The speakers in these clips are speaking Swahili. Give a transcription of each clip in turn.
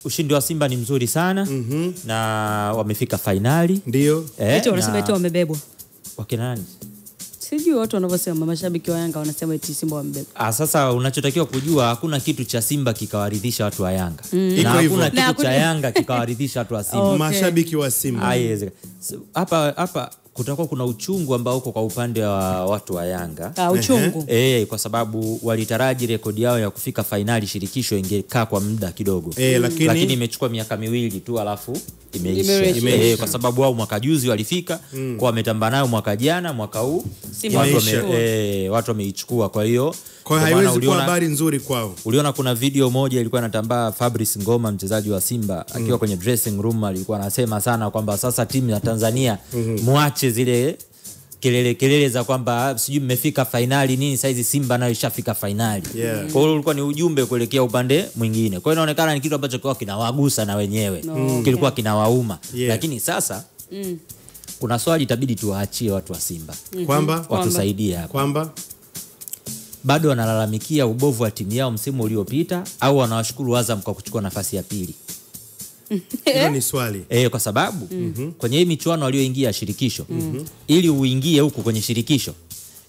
ushindi wa Simba ni mzuri sana na wamefika finali. Ndio. Eti wanasema eti wamebebwa. Wakina nani? Sijui watu wanavyosema, mashabiki wa Yanga wanasema eti Simba wamebebwa. Sasa unachotakiwa kujua, hakuna kitu cha Simba kikawaridhisha watu wa Yanga. Na hakuna kitu cha Yanga kikawaridhisha watu wa Simba. Okay. Mashabiki wa Simba. Hapa kutakuwa kuna uchungu ambao uko kwa upande wa watu wa Yanga. Uchungu. Kwa sababu walitaraji rekodi yao ya kufika finali shirikisho ingekaa kwa muda kidogo. Lakini imechukua miaka 2 tu alafu imeisha. Kwa sababu wao mwaka juzi walifika, kwa wametamba nayo mwaka jana, mwaka huu watu wameichukua. Kwa hiyo haiwezi kuwa habari nzuri kwao. Uliona kuna video moja ilikuwa inatambaa, Fabrice Ngoma mchezaji wa Simba akiwa kwenye dressing room alikuwa anasema sana kwamba sasa timu ya Tanzania muache zile kelele za kwamba sijui mmefika finali nini, saizi Simba nayo ishafika finali. Kwa hiyo ulikuwa ni ujumbe kuelekea upande mwingine. Kwa hiyo inaonekana ni kitu ambacho kwa kinawagusa na wenyewe. Kilikuwa kinawauma. Lakini sasa kuna swali itabidi tuwaachie watu wa Simba. Kwamba watusaidie hapa. Kwamba bado wanalalamikia ubovu wa timu yao msimu uliopita au wanawashukuru Azam kwa kuchukua nafasi ya pili? Hilo ni swali. Kwa sababu kwenye hii michuano walioingia shirikisho, ili uingie huko kwenye shirikisho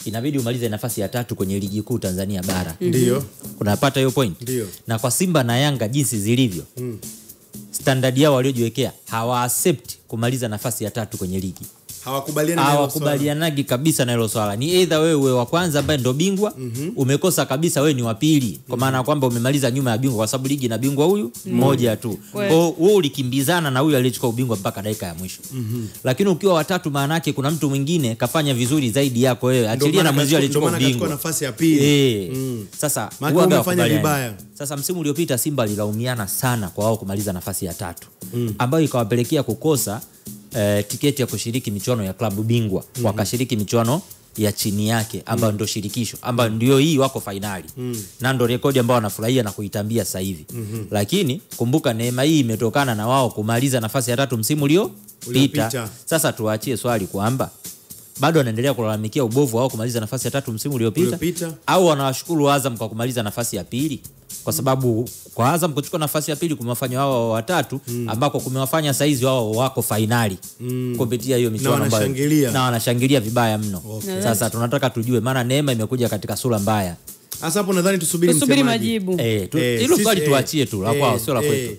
inabidi umalize nafasi ya 3 kwenye ligi kuu Tanzania bara. Ndio. Unapata hiyo point? Ndio. Na kwa Simba na Yanga jinsi zilivyo, standard yao waliojiwekea hawa accept kumaliza nafasi ya 3 kwenye ligi. Hawakubalianagi kabisa na hilo swala. Ni either wewe wa kwanza ambaye ndo bingwa, umekosa kabisa wewe ni wa pili. Kwa maana kwamba umemaliza nyuma ya bingwa, kwa sababu ligi na bingwa huyu mmoja tu. Kwa hiyo wewe ulikimbizana na huyu aliyechukua ubingwa mpaka dakika ya mwisho. Lakini ukiwa watatu, maana yake kuna mtu mwingine kafanya vizuri zaidi yako wewe. Achilia na mwenzio aliyechukua ubingwa. Nafasi ya pili. Sasa umefanya vibaya. Sasa msimu uliopita Simba alilaumiana sana kwa wao kumaliza nafasi ya 3, ambayo ikawapelekea kukosa tiketi ya kushiriki michuano ya klabu bingwa. Wakashiriki michuano ya chini yake ambayo ndio shirikisho, ambayo ndio hii wako finali. Na ndio rekodi ambayo wanafurahia na kuitambia sasa hivi. Lakini kumbuka neema hii imetokana na wao kumaliza nafasi ya 3 msimu uliopita. Sasa tuachie swali kwamba bado wanaendelea kulalamikia ubovu wao kumaliza nafasi ya 3 msimu uliopita au wanawashukuru Azam kwa kumaliza nafasi ya pili? Kwa sababu kwa Azam kuchukua nafasi ya pili kumewafanya wao watatu, ambako kumewafanya saizi wao wako finali kupitia hiyo michuano ambayo na wanashangilia vibaya mno. Sasa tunataka tujue, maana neema imekuja katika sura mbaya. Sasa hapo nadhani tusubiri majibu. Hilo swali tuachie tu la kwao, sio la kwetu.